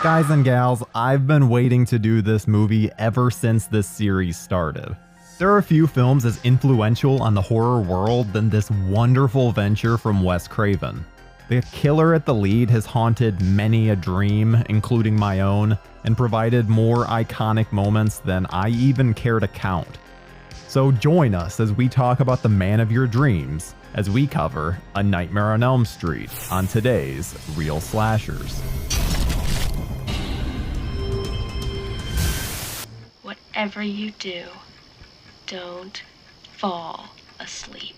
Guys and gals, I've been waiting to do this movie ever since this series started. There are a few films as influential on the horror world than this wonderful venture from Wes Craven. The killer at the lead has haunted many a dream, including my own, and provided more iconic moments than I even care to count. So join us as we talk about the man of your dreams, as we cover A Nightmare on Elm Street on today's Real Slashers. Whatever you do, don't fall asleep.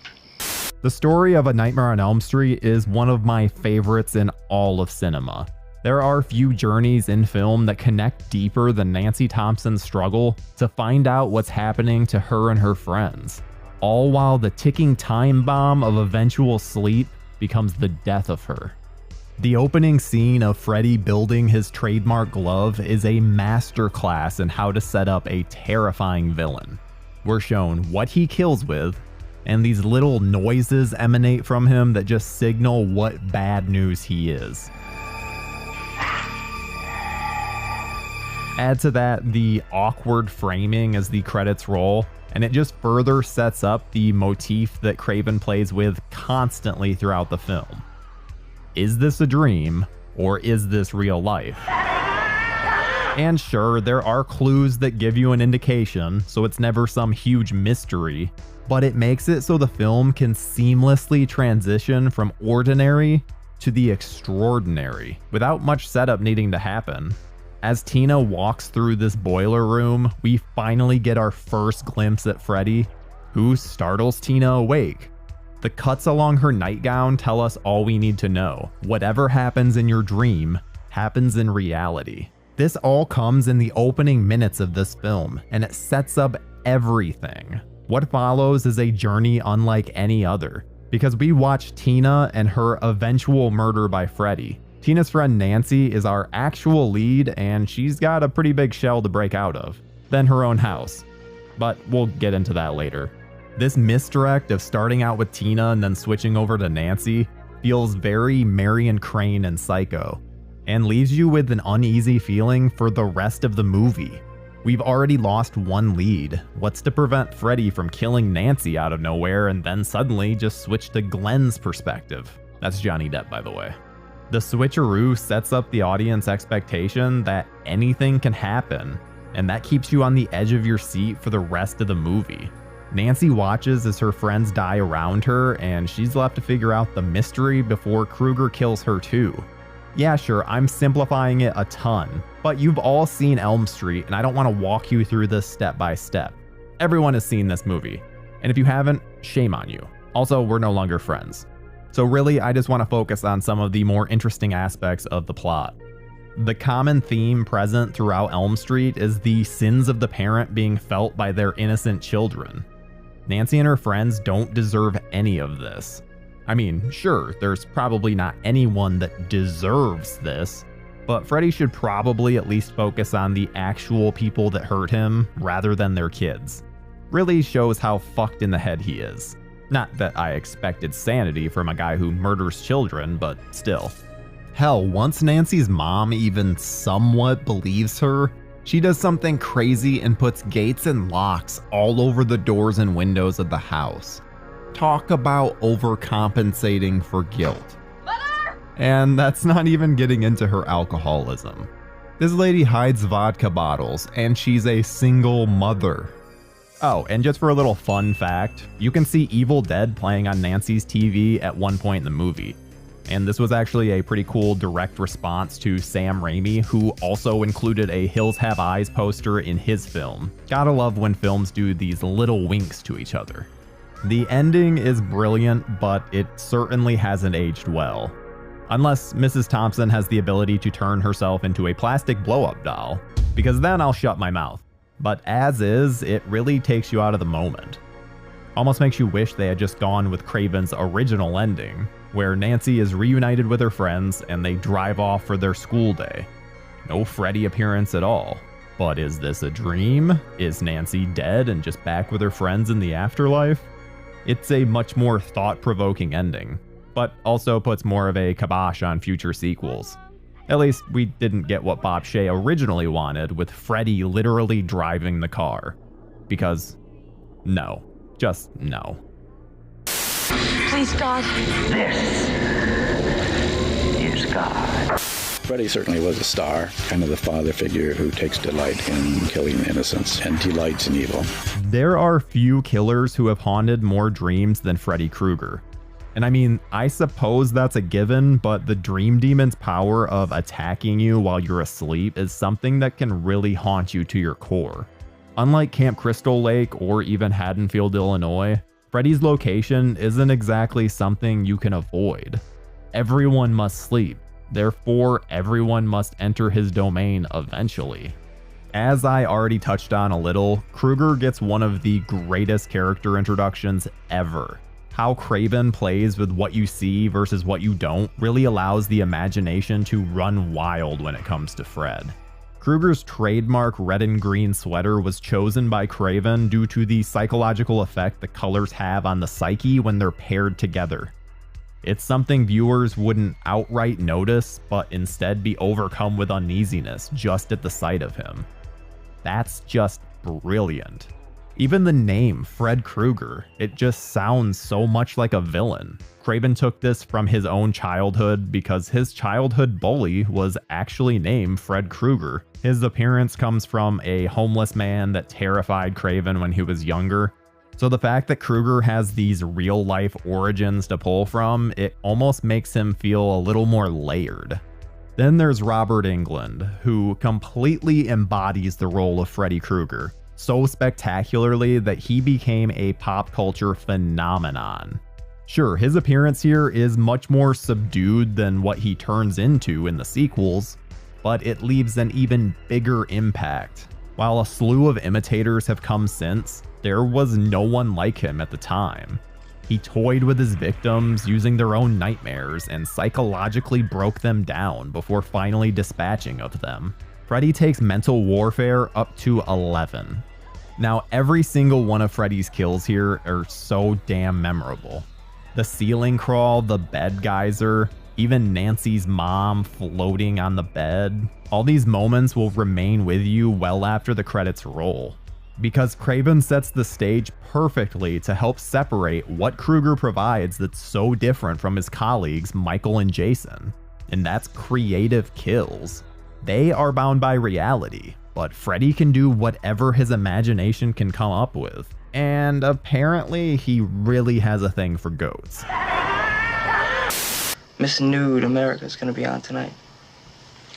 The story of A Nightmare on Elm Street is one of my favorites in all of cinema. There are few journeys in film that connect deeper than Nancy Thompson's struggle to find out what's happening to her and her friends, all while the ticking time bomb of eventual sleep becomes the death of her. The opening scene of Freddy building his trademark glove is a masterclass in how to set up a terrifying villain. We're shown what he kills with, and these little noises emanate from him that just signal what bad news he is. Add to that the awkward framing as the credits roll, and it just further sets up the motif that Craven plays with constantly throughout the film. Is this a dream, or is this real life? And sure, there are clues that give you an indication, so it's never some huge mystery, but it makes it so the film can seamlessly transition from ordinary to the extraordinary, without much setup needing to happen. As Tina walks through this boiler room, we finally get our first glimpse at Freddy, who startles Tina awake. The cuts along her nightgown tell us all we need to know. Whatever happens in your dream happens in reality. This all comes in the opening minutes of this film, and it sets up everything. What follows is a journey unlike any other, because we watch Tina and her eventual murder by Freddy. Tina's friend Nancy is our actual lead, and she's got a pretty big shell to break out of. Then her own house. But we'll get into that later. This misdirect of starting out with Tina and then switching over to Nancy feels very Marion Crane and Psycho, and leaves you with an uneasy feeling for the rest of the movie. We've already lost one lead. What's to prevent Freddy from killing Nancy out of nowhere and then suddenly just switch to Glenn's perspective? That's Johnny Depp, by the way. The switcheroo sets up the audience expectation that anything can happen, and that keeps you on the edge of your seat for the rest of the movie. Nancy watches as her friends die around her, and she's left to figure out the mystery before Krueger kills her too. Yeah, sure, I'm simplifying it a ton, but you've all seen Elm Street, and I don't want to walk you through this step by step. Everyone has seen this movie, and if you haven't, shame on you. Also, we're no longer friends. So really, I just want to focus on some of the more interesting aspects of the plot. The common theme present throughout Elm Street is the sins of the parent being felt by their innocent children. Nancy and her friends don't deserve any of this. I mean, sure, there's probably not anyone that deserves this, but Freddy should probably at least focus on the actual people that hurt him rather than their kids. Really shows how fucked in the head he is. Not that I expected sanity from a guy who murders children, but still. Hell, once Nancy's mom even somewhat believes her, she does something crazy and puts gates and locks all over the doors and windows of the house. Talk about overcompensating for guilt. Mother! And that's not even getting into her alcoholism. This lady hides vodka bottles, and she's a single mother. Oh, and just for a little fun fact, you can see Evil Dead playing on Nancy's TV at one point in the movie. And this was actually a pretty cool direct response to Sam Raimi, who also included a Hills Have Eyes poster in his film. Gotta love when films do these little winks to each other. The ending is brilliant, but it certainly hasn't aged well. Unless Mrs. Thompson has the ability to turn herself into a plastic blow-up doll, because then I'll shut my mouth. But as is, it really takes you out of the moment. Almost makes you wish they had just gone with Craven's original ending, where Nancy is reunited with her friends and they drive off for their school day. No Freddy appearance at all. But is this a dream? Is Nancy dead and just back with her friends in the afterlife? It's a much more thought-provoking ending, but also puts more of a kibosh on future sequels. At least, we didn't get what Bob Shea originally wanted, with Freddy literally driving the car. Because, no. Just no. Please, God. This is God. Freddy certainly was a star, kind of the father figure who takes delight in killing innocents and delights in evil. There are few killers who have haunted more dreams than Freddy Krueger. And I mean, I suppose that's a given, but the Dream Demon's power of attacking you while you're asleep is something that can really haunt you to your core. Unlike Camp Crystal Lake or even Haddonfield, Illinois, Freddy's location isn't exactly something you can avoid. Everyone must sleep. Therefore, everyone must enter his domain eventually. As I already touched on a little, Krueger gets one of the greatest character introductions ever. How Craven plays with what you see versus what you don't really allows the imagination to run wild when it comes to Fred. Krueger's trademark red and green sweater was chosen by Craven due to the psychological effect the colors have on the psyche when they're paired together. It's something viewers wouldn't outright notice, but instead be overcome with uneasiness just at the sight of him. That's just brilliant. Even the name, Fred Krueger, it just sounds so much like a villain. Craven took this from his own childhood because his childhood bully was actually named Fred Krueger. His appearance comes from a homeless man that terrified Craven when he was younger. So the fact that Krueger has these real-life origins to pull from, it almost makes him feel a little more layered. Then there's Robert Englund, who completely embodies the role of Freddy Krueger, so spectacularly that he became a pop culture phenomenon. Sure, his appearance here is much more subdued than what he turns into in the sequels, but it leaves an even bigger impact. While a slew of imitators have come since, there was no one like him at the time. He toyed with his victims using their own nightmares and psychologically broke them down before finally dispatching of them. Freddy takes mental warfare up to 11. Now, every single one of Freddy's kills here are so damn memorable. The ceiling crawl, the bed geyser, even Nancy's mom floating on the bed. All these moments will remain with you well after the credits roll. Because Craven sets the stage perfectly to help separate what Krueger provides that's so different from his colleagues Michael and Jason. And that's creative kills. They are bound by reality, but Freddy can do whatever his imagination can come up with. And apparently he really has a thing for goats. Miss Nude America's gonna be on tonight.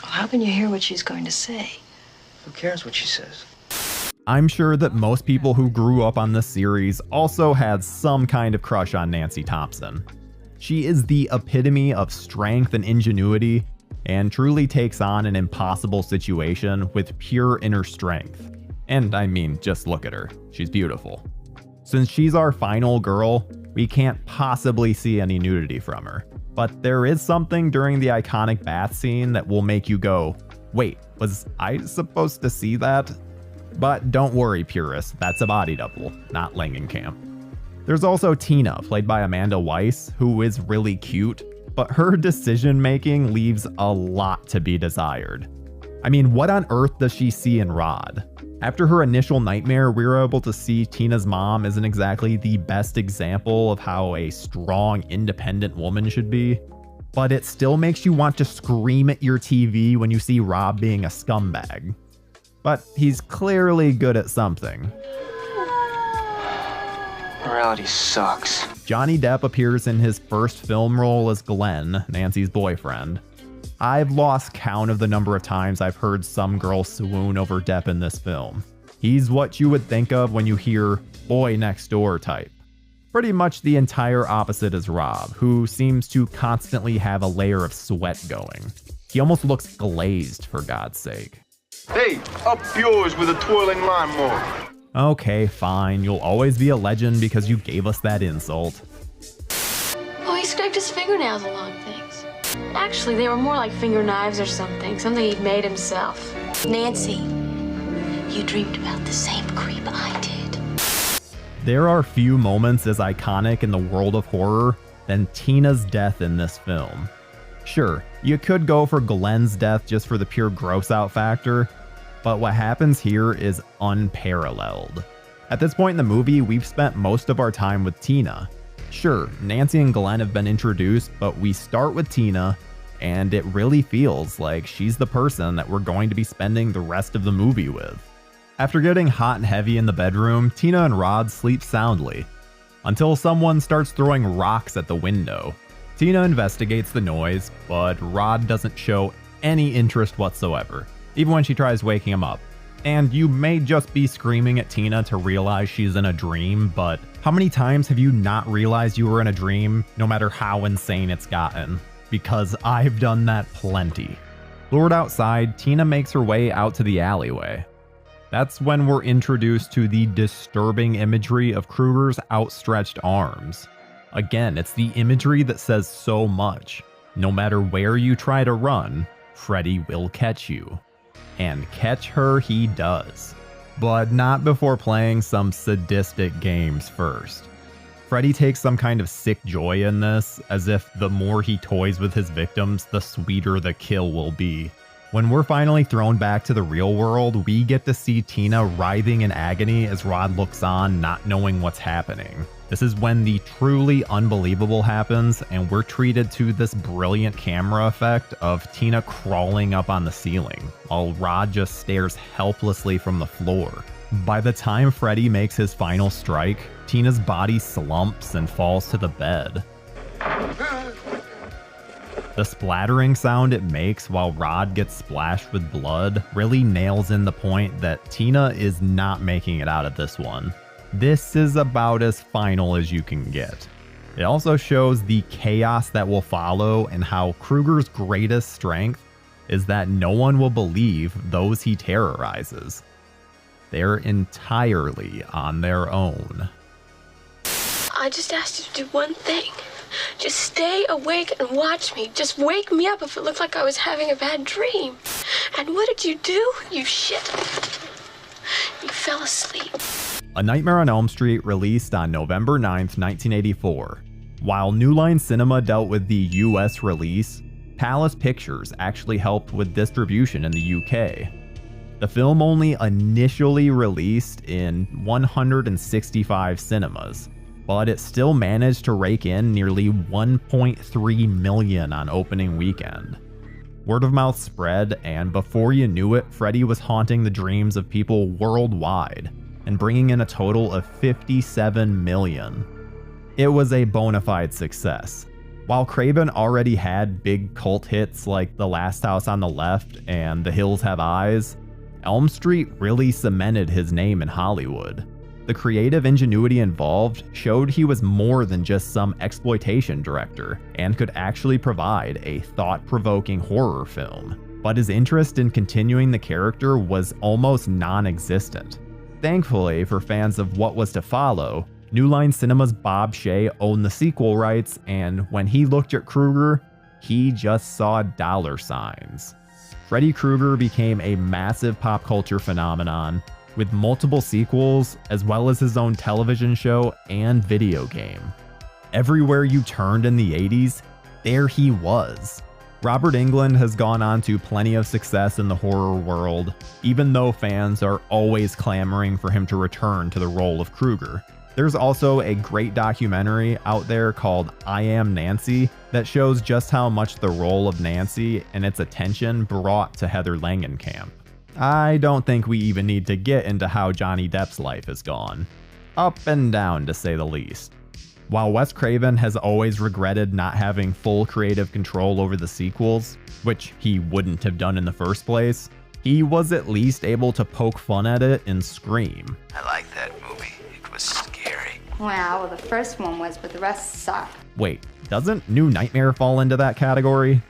Well, how can you hear what she's going to say? Who cares what she says? I'm sure that most people who grew up on this series also had some kind of crush on Nancy Thompson. She is the epitome of strength and ingenuity, and truly takes on an impossible situation with pure inner strength. And I mean, just look at her. She's beautiful. Since she's our final girl, we can't possibly see any nudity from her. But there is something during the iconic bath scene that will make you go, wait, was I supposed to see that? But don't worry, purists, that's a body double, not Langenkamp. There's also Tina, played by Amanda Weiss, who is really cute, but her decision making leaves a lot to be desired. I mean, what on earth does she see in Rod? After her initial nightmare, we were able to see Tina's mom isn't exactly the best example of how a strong, independent woman should be, but it still makes you want to scream at your TV when you see Rob being a scumbag. But he's clearly good at something. Morality sucks. Johnny Depp appears in his first film role as Glenn, Nancy's boyfriend. I've lost count of the number of times I've heard some girl swoon over Depp in this film. He's what you would think of when you hear boy next door type. Pretty much the entire opposite is Rob, who seems to constantly have a layer of sweat going. He almost looks glazed, for God's sake. Hey, up yours with a twirling lawnmower. Okay, fine, you'll always be a legend because you gave us that insult. Oh, he scraped his fingernails along things. Actually, they were more like finger knives or something he'd made himself. Nancy, you dreamed about the same creep I did. There are few moments as iconic in the world of horror than Tina's death in this film. Sure, you could go for Glenn's death just for the pure gross out factor, but what happens here is unparalleled. At this point in the movie, we've spent most of our time with Tina. Sure, Nancy and Glenn have been introduced, but we start with Tina, and it really feels like she's the person that we're going to be spending the rest of the movie with. After getting hot and heavy in the bedroom, Tina and Rod sleep soundly, until someone starts throwing rocks at the window. Tina investigates the noise, but Rod doesn't show any interest whatsoever, even when she tries waking him up. And you may just be screaming at Tina to realize she's in a dream, but how many times have you not realized you were in a dream, no matter how insane it's gotten? Because I've done that plenty. Lured outside, Tina makes her way out to the alleyway. That's when we're introduced to the disturbing imagery of Krueger's outstretched arms. Again, it's the imagery that says so much. No matter where you try to run, Freddy will catch you. And catch her he does. But not before playing some sadistic games first. Freddy takes some kind of sick joy in this, as if the more he toys with his victims, the sweeter the kill will be. When we're finally thrown back to the real world, we get to see Tina writhing in agony as Rod looks on, not knowing what's happening. This is when the truly unbelievable happens, and we're treated to this brilliant camera effect of Tina crawling up on the ceiling, while Rod just stares helplessly from the floor. By the time Freddy makes his final strike, Tina's body slumps and falls to the bed. The splattering sound it makes while Rod gets splashed with blood really nails in the point that Tina is not making it out of this one. This is about as final as you can get. It also shows the chaos that will follow and how Krueger's greatest strength is that no one will believe those he terrorizes. They're entirely on their own. I just asked you to do one thing. Just stay awake and watch me. Just wake me up if it looked like I was having a bad dream. And what did you do? You shit. You fell asleep. A Nightmare on Elm Street released on November 9th, 1984. While New Line Cinema dealt with the US release, Palace Pictures actually helped with distribution in the UK. The film only initially released in 165 cinemas, but it still managed to rake in nearly 1.3 million on opening weekend. Word of mouth spread, and before you knew it, Freddy was haunting the dreams of people worldwide and bringing in a total of 57 million. It was a bona fide success. While Craven already had big cult hits like The Last House on the Left and The Hills Have Eyes, Elm Street really cemented his name in Hollywood. The creative ingenuity involved showed he was more than just some exploitation director and could actually provide a thought-provoking horror film. But his interest in continuing the character was almost non-existent. Thankfully for fans of what was to follow, New Line Cinema's Bob Shea owned the sequel rights, and when he looked at Krueger, he just saw dollar signs. Freddy Krueger became a massive pop culture phenomenon, with multiple sequels, as well as his own television show and video game. Everywhere you turned in the 80s, there he was. Robert Englund has gone on to plenty of success in the horror world, even though fans are always clamoring for him to return to the role of Krueger. There's also a great documentary out there called I Am Nancy that shows just how much the role of Nancy and its attention brought to Heather Langenkamp. I don't think we even need to get into how Johnny Depp's life has gone. Up and down, to say the least. While Wes Craven has always regretted not having full creative control over the sequels, which he wouldn't have done in the first place, he was at least able to poke fun at it in Scream. I like that movie. It was scary. Well, the first one was, but the rest suck. Wait, doesn't New Nightmare fall into that category?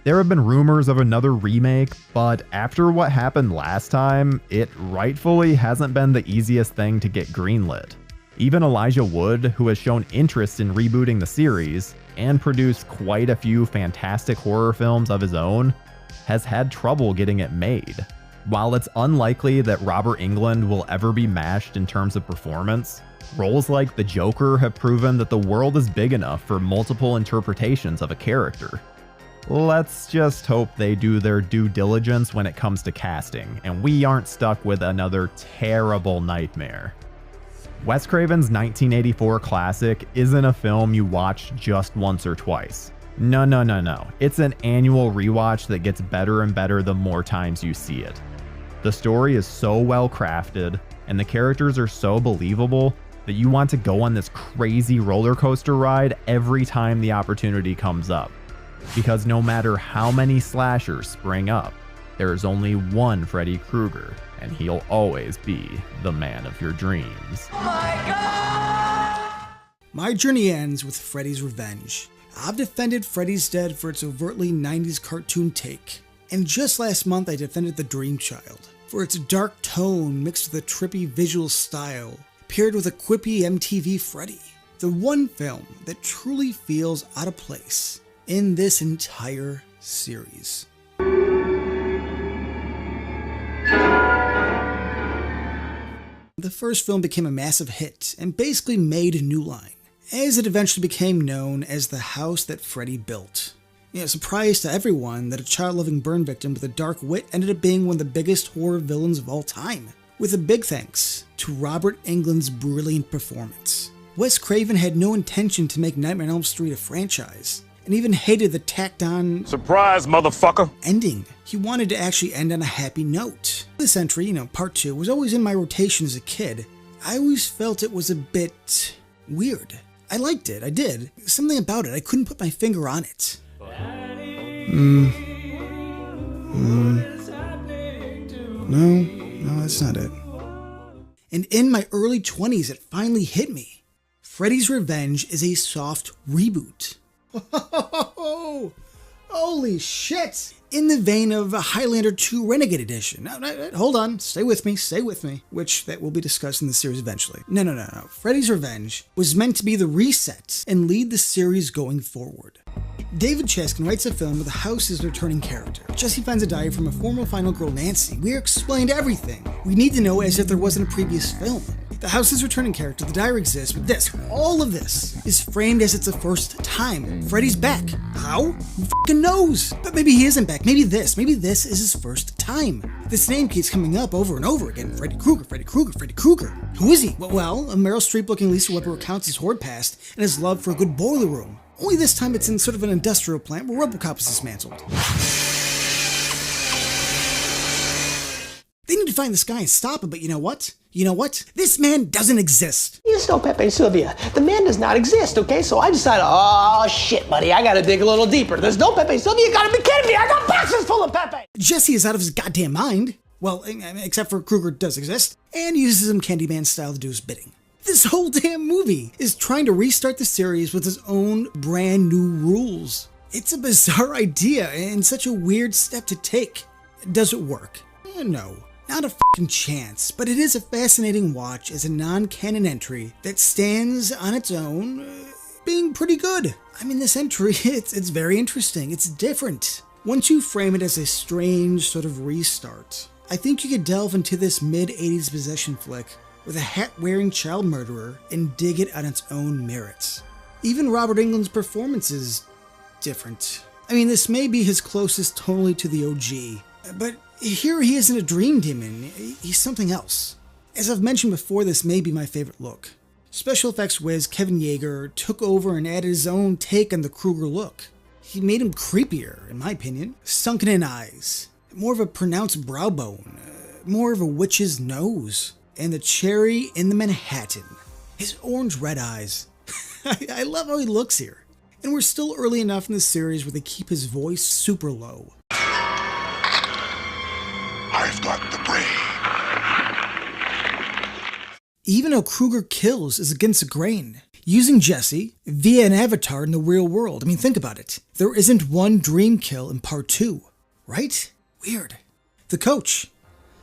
There have been rumors of another remake, but after what happened last time, it rightfully hasn't been the easiest thing to get greenlit. Even Elijah Wood, who has shown interest in rebooting the series and produced quite a few fantastic horror films of his own, has had trouble getting it made. While it's unlikely that Robert Englund will ever be matched in terms of performance, Roles like the Joker have proven that the world is big enough for multiple interpretations of a character. Let's just hope they do their due diligence when it comes to casting, and we aren't stuck with another terrible nightmare. Wes Craven's 1984 classic isn't a film you watch just once or twice. No. It's an annual rewatch that gets better and better the more times you see it. The story is so well crafted, and the characters are so believable that you want to go on this crazy roller coaster ride every time the opportunity comes up. Because no matter how many slashers spring up, there is only one Freddy Krueger, and he'll always be the man of your dreams. My journey ends with Freddy's Revenge. I've defended Freddy's Dead for its overtly 90s cartoon take, and just last month I defended The Dream Child for its dark tone mixed with a trippy visual style, paired with a quippy MTV Freddy. The one film that truly feels out of place in this entire series. The first film became a massive hit and basically made a new line, as it eventually became known as the house that Freddy built. Surprise to everyone that a child-loving burn victim with a dark wit ended up being one of the biggest horror villains of all time, with a big thanks to Robert Englund's brilliant performance. Wes Craven had no intention to make Nightmare on Elm Street a franchise, and even hated the tacked-on Surprise, motherfucker! ending. He wanted to actually end on a happy note. This entry, part 2, was always in my rotation as a kid. I always felt it was a bit weird. I liked it, I did. Something about it, I couldn't put my finger on it. No, that's not it. And in my early 20s, it finally hit me. Freddy's Revenge is a soft reboot. Holy shit! In the vein of Highlander 2 Renegade Edition. Now, hold on, stay with me, which that will be discussed in the series eventually. No. Freddy's Revenge was meant to be the reset and lead the series going forward. David Chaskin writes a film where the house is the returning character. Jesse finds a diary from a former final girl, Nancy. We are explained everything we need to know as if there wasn't a previous film. The house's returning character, the diary exists, but all of this, is framed as it's the first time. Freddy's back. How? Who fucking knows? But maybe he isn't back. Maybe this is his first time. This name keeps coming up over and over again. Freddy Krueger. Who is he? Well, a Meryl Streep-looking Lisa Weber recounts his horde past and his love for a good boiler room. Only this time it's in sort of an industrial plant where RoboCop is dismantled. They need to find this guy and stop him, but you know what? This man doesn't exist. There's no Pepe Sylvia. The man does not exist, okay? So I decided, oh shit, buddy, I gotta dig a little deeper. There's no Pepe Sylvia, you gotta be kidding me! I got boxes full of Pepe! Jesse is out of his goddamn mind. Well, except for Krueger does exist, and uses him Candyman style to do his bidding. This whole damn movie is trying to restart the series with its own brand new rules. It's a bizarre idea and such a weird step to take. Does it work? No. Not a fucking chance, but it is a fascinating watch as a non-canon entry that stands on its own, being pretty good. This entry, it's very interesting, it's different. Once you frame it as a strange sort of restart, I think you could delve into this mid-80s possession flick with a hat-wearing child murderer and dig it on its own merits. Even Robert Englund's performance is different. This may be his closest tonally to the OG, but here he isn't a dream demon, he's something else. As I've mentioned before, this may be my favorite look. Special effects whiz Kevin Yeager took over and added his own take on the Krueger look. He made him creepier, in my opinion. Sunken in eyes, more of a pronounced brow bone, more of a witch's nose, and the cherry in the Manhattan. His orange-red eyes. I love how he looks here. And we're still early enough in the series where they keep his voice super low. I've got the brain. Even how Krueger kills is against the grain, using Jesse via an avatar in the real world. Think about it. There isn't one dream kill in part 2, right? Weird. The coach,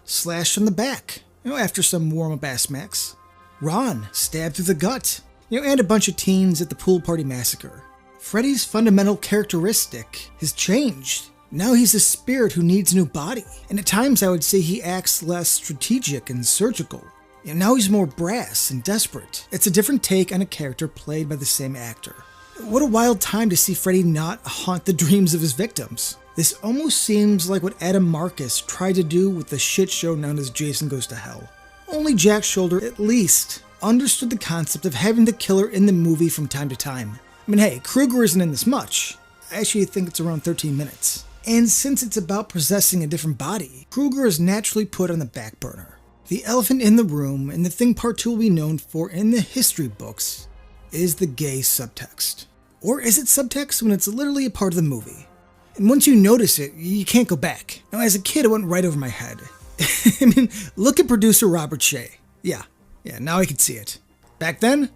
slashed from the back, after some warm-up ass smacks. Ron, stabbed through the gut, and a bunch of teens at the pool party massacre. Freddy's fundamental characteristic has changed. Now he's a spirit who needs a new body, and at times I would say he acts less strategic and surgical. And now he's more brass and desperate. It's a different take on a character played by the same actor. What a wild time to see Freddy not haunt the dreams of his victims. This almost seems like what Adam Marcus tried to do with the shit show known as Jason Goes to Hell. Only Jack Shoulder at least understood the concept of having the killer in the movie from time to time. I mean, hey, Krueger isn't in this much. I actually think it's around 13 minutes. And since it's about possessing a different body, Krueger is naturally put on the back burner. The elephant in the room, and the thing Part 2 will be known for in the history books, is the gay subtext. Or is it subtext when it's literally a part of the movie? And once you notice it, you can't go back. Now, as a kid, it went right over my head. I mean, look at producer Robert Shea. Yeah, now I can see it. Back then,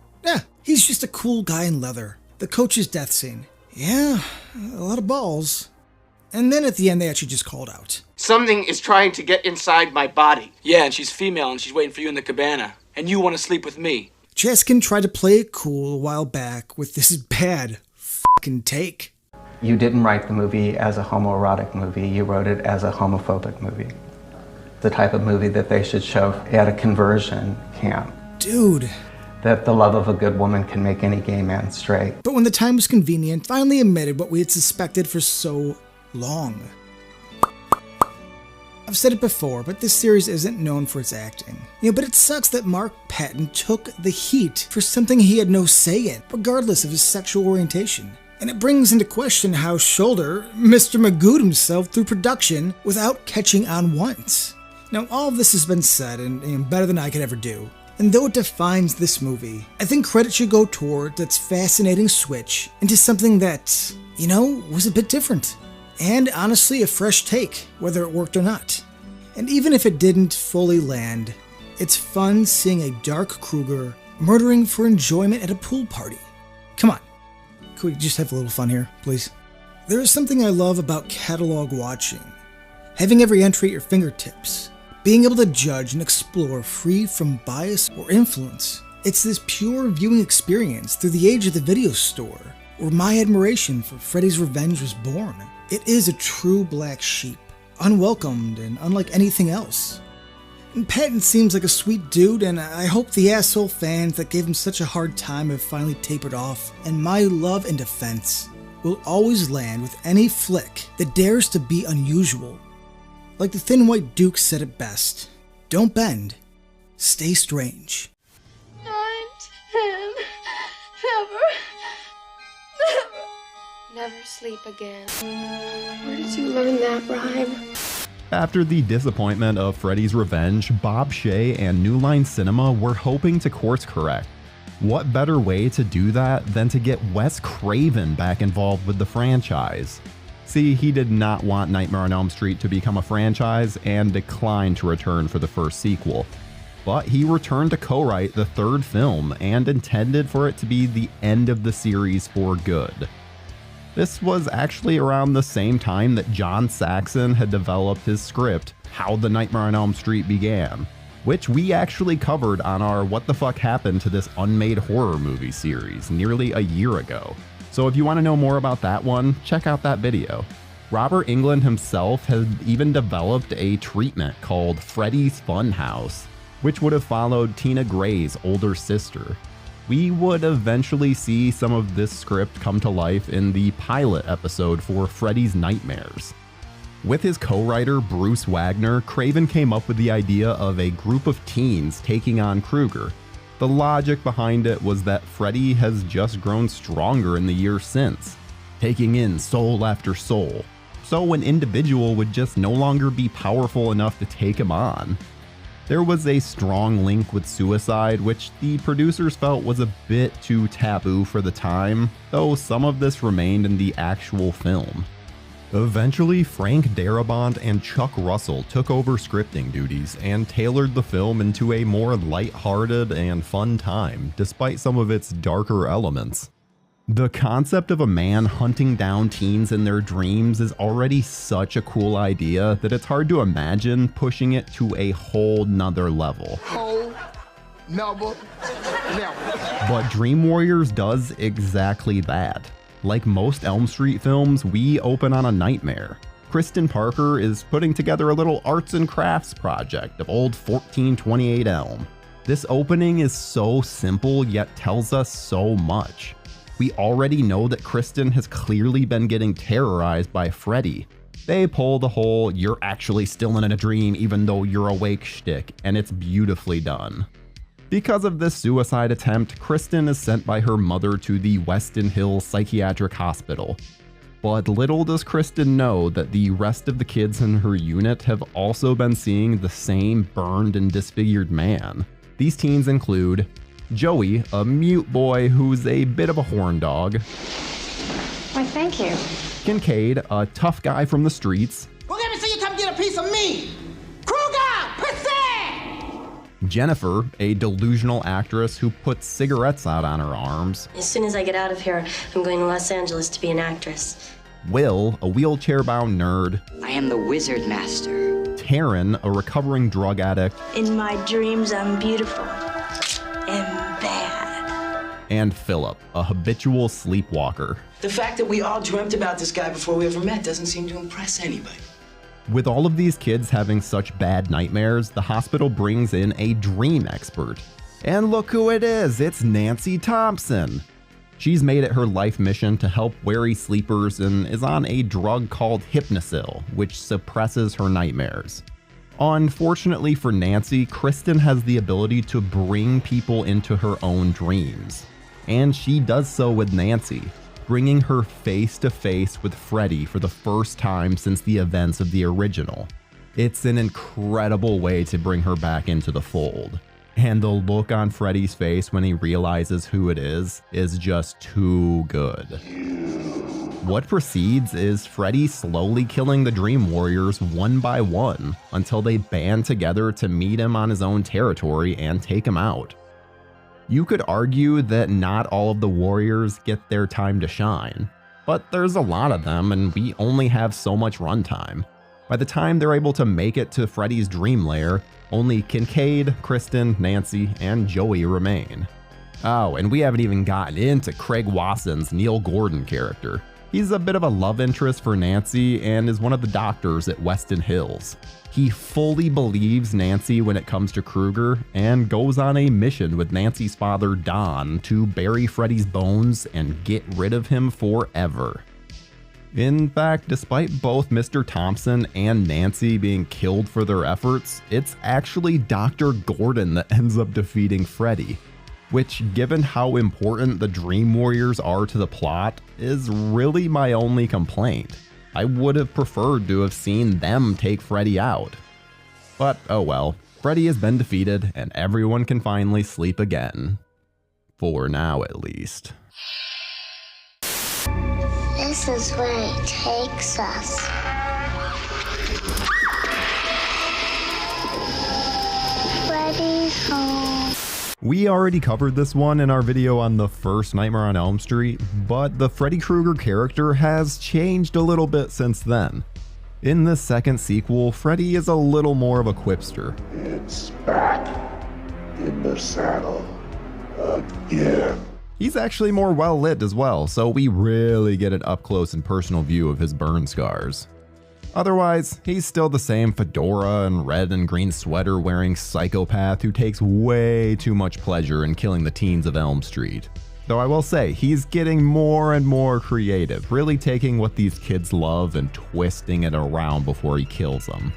he's just a cool guy in leather. The coach's death scene. Yeah, a lot of balls. And then at the end, they actually just called out. Something is trying to get inside my body. Yeah, and she's female and she's waiting for you in the cabana. And you want to sleep with me. Chaskin tried to play it cool a while back with this bad fucking take. You didn't write the movie as a homoerotic movie, you wrote it as a homophobic movie. The type of movie that they should show at a conversion camp. Dude. That the love of a good woman can make any gay man straight. But when the time was convenient, finally admitted what we had suspected for so long. I've said it before, but this series isn't known for its acting. But it sucks that Mark Patton took the heat for something he had no say in, regardless of his sexual orientation. And it brings into question how Shoulder, Mr. Magooed himself through production without catching on once. Now, all of this has been said, and better than I could ever do. And though it defines this movie, I think credit should go toward its fascinating switch into something that, was a bit different. And honestly, a fresh take, whether it worked or not. And even if it didn't fully land, it's fun seeing a dark Krueger murdering for enjoyment at a pool party. Come on, can we just have a little fun here, please? There is something I love about catalog watching. Having every entry at your fingertips. Being able to judge and explore free from bias or influence. It's this pure viewing experience through the age of the video store, where my admiration for Freddy's Revenge was born. It is a true black sheep, unwelcomed and unlike anything else. And Patton seems like a sweet dude, and I hope the asshole fans that gave him such a hard time have finally tapered off, and my love and defense will always land with any flick that dares to be unusual. Like the Thin White Duke said it best, don't bend, stay strange. 9, 10, never sleep again. Where did you learn that rhyme? After the disappointment of Freddy's Revenge, Bob Shea and New Line Cinema were hoping to course correct. What better way to do that than to get Wes Craven back involved with the franchise? See, he did not want Nightmare on Elm Street to become a franchise and declined to return for the first sequel. But he returned to co-write the third film and intended for it to be the end of the series for good. This was actually around the same time that John Saxon had developed his script, How the Nightmare on Elm Street Began, which we actually covered on our What the Fuck Happened to This Unmade Horror Movie series nearly a year ago. So if you want to know more about that one, check out that video. Robert Englund himself had even developed a treatment called Freddy's Funhouse, which would have followed Tina Gray's older sister. We would eventually see some of this script come to life in the pilot episode for Freddy's Nightmares. With his co-writer Bruce Wagner, Craven came up with the idea of a group of teens taking on Krueger. The logic behind it was that Freddy has just grown stronger in the years since, taking in soul after soul, so an individual would just no longer be powerful enough to take him on. There was a strong link with suicide, which the producers felt was a bit too taboo for the time, though some of this remained in the actual film. Eventually, Frank Darabont and Chuck Russell took over scripting duties and tailored the film into a more lighthearted and fun time, despite some of its darker elements. The concept of a man hunting down teens in their dreams is already such a cool idea that it's hard to imagine pushing it to a whole nother level. But Dream Warriors does exactly that. Like most Elm Street films, we open on a nightmare. Kristen Parker is putting together a little arts and crafts project of old 1428 Elm. This opening is so simple yet tells us so much. We already know that Kristen has clearly been getting terrorized by Freddy. They pull the whole "you're actually still in a dream even though you're awake" shtick, and it's beautifully done. Because of this suicide attempt, Kristen is sent by her mother to the Weston Hills Psychiatric Hospital. But little does Kristen know that the rest of the kids in her unit have also been seeing the same burned and disfigured man. These teens include Joey, a mute boy who's a bit of a horn dog. Why, thank you. Kincaid, a tough guy from the streets. Well, let me see you come get a piece of me. Krueger, pussy! Jennifer, a delusional actress who puts cigarettes out on her arms. As soon as I get out of here, I'm going to Los Angeles to be an actress. Will, a wheelchair-bound nerd. I am the wizard master. Taryn, a recovering drug addict. In my dreams, I'm beautiful and bad. And Philip, a habitual sleepwalker. The fact that we all dreamt about this guy before we ever met doesn't seem to impress anybody. With all of these kids having such bad nightmares, the hospital brings in a dream expert. And look who it is, it's Nancy Thompson. She's made it her life mission to help weary sleepers and is on a drug called Hypnosil, which suppresses her nightmares. Unfortunately for Nancy, Kristen has the ability to bring people into her own dreams. And she does so with Nancy, bringing her face to face with Freddy for the first time since the events of the original. It's an incredible way to bring her back into the fold. And the look on Freddy's face when he realizes who it is just too good. What precedes is Freddy slowly killing the Dream Warriors one by one until they band together to meet him on his own territory and take him out. You could argue that not all of the warriors get their time to shine, but there's a lot of them and we only have so much runtime. By the time they're able to make it to Freddy's dream lair, only Kincaid, Kristen, Nancy, and Joey remain. Oh, and we haven't even gotten into Craig Wasson's Neil Gordon character. He's a bit of a love interest for Nancy and is one of the doctors at Weston Hills. He fully believes Nancy when it comes to Krueger and goes on a mission with Nancy's father Don to bury Freddy's bones and get rid of him forever. In fact, despite both Mr. Thompson and Nancy being killed for their efforts, it's actually Dr. Gordon that ends up defeating Freddy, which, given how important the Dream Warriors are to the plot, is really my only complaint. I would have preferred to have seen them take Freddy out. But oh well, Freddy has been defeated and everyone can finally sleep again. For now at least. This is where he takes us. Freddy's home. We already covered this one in our video on the first Nightmare on Elm Street, but the Freddy Krueger character has changed a little bit since then. In the second sequel, Freddy is a little more of a quipster. It's back in the saddle again. He's actually more well lit as well, so we really get an up close and personal view of his burn scars. Otherwise, he's still the same fedora and red and green sweater wearing psychopath who takes way too much pleasure in killing the teens of Elm Street. Though I will say, he's getting more and more creative, really taking what these kids love and twisting it around before he kills them.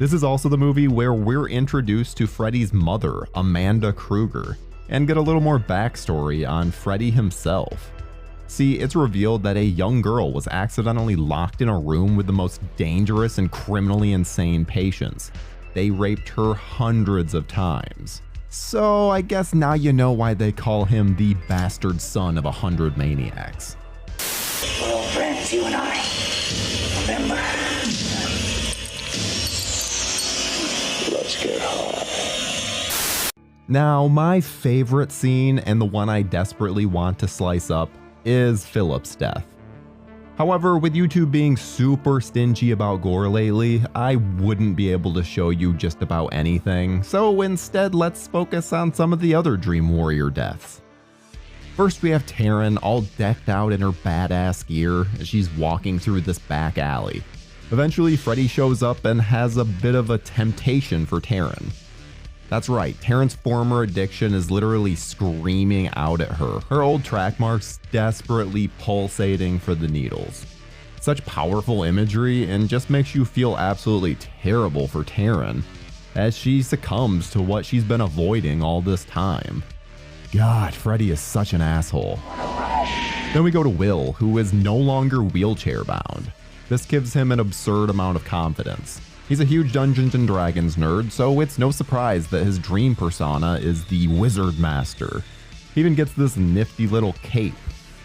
This is also the movie where we're introduced to Freddy's mother, Amanda Krueger, and get a little more backstory on Freddy himself. See, it's revealed that a young girl was accidentally locked in a room with the most dangerous and criminally insane patients. They raped her hundreds of times. So I guess now you know why they call him the bastard son of 100 maniacs. Well, friends, you and I, remember? Let's get high. Now, my favorite scene, and the one I desperately want to slice up, is Philip's death. However, with YouTube being super stingy about gore lately, I wouldn't be able to show you just about anything, so instead let's focus on some of the other Dream Warrior deaths. First we have Taryn all decked out in her badass gear as she's walking through this back alley. Eventually Freddy shows up and has a bit of a temptation for Taryn. That's right, Taryn's former addiction is literally screaming out at her, her old track marks desperately pulsating for the needles. Such powerful imagery, and just makes you feel absolutely terrible for Taryn, as she succumbs to what she's been avoiding all this time. God, Freddy is such an asshole. Then we go to Will, who is no longer wheelchair bound. This gives him an absurd amount of confidence. He's a huge Dungeons & Dragons nerd, so it's no surprise that his dream persona is the Wizard Master. He even gets this nifty little cape.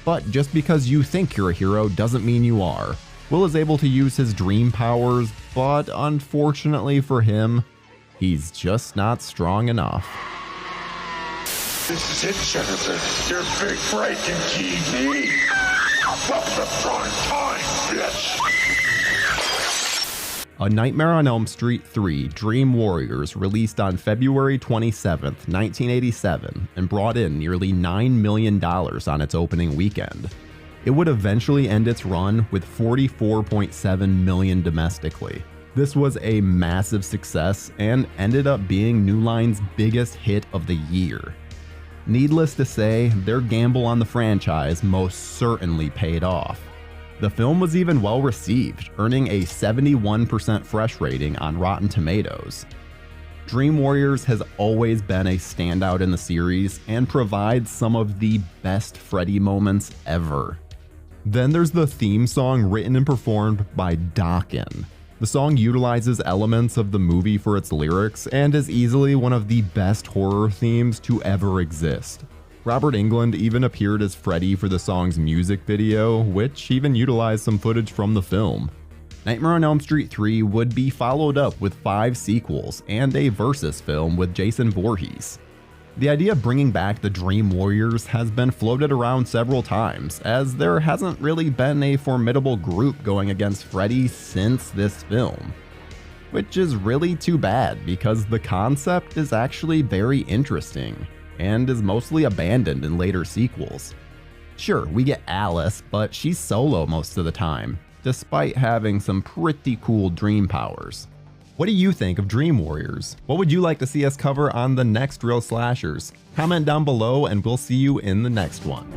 But just because you think you're a hero doesn't mean you are. Will is able to use his dream powers, but unfortunately for him, he's just not strong enough. This is it, Jennifer. Your big break in TV. Welcome to prime time, bitch. A Nightmare on Elm Street 3 Dream Warriors released on February 27, 1987, and brought in nearly $9 million on its opening weekend. It would eventually end its run with $44.7 million domestically. This was a massive success and ended up being New Line's biggest hit of the year. Needless to say, their gamble on the franchise most certainly paid off. The film was even well received, earning a 71% fresh rating on Rotten Tomatoes. Dream Warriors has always been a standout in the series and provides some of the best Freddy moments ever. Then there's the theme song written and performed by Dokken. The song utilizes elements of the movie for its lyrics and is easily one of the best horror themes to ever exist. Robert Englund even appeared as Freddy for the song's music video, which even utilized some footage from the film. Nightmare on Elm Street 3 would be followed up with 5 sequels and a versus film with Jason Voorhees. The idea of bringing back the Dream Warriors has been floated around several times, as there hasn't really been a formidable group going against Freddy since this film. Which is really too bad, because the concept is actually very interesting, and is mostly abandoned in later sequels. Sure, we get Alice, but she's solo most of the time, despite having some pretty cool dream powers. What do you think of Dream Warriors? What would you like to see us cover on the next Real Slashers? Comment down below and we'll see you in the next one.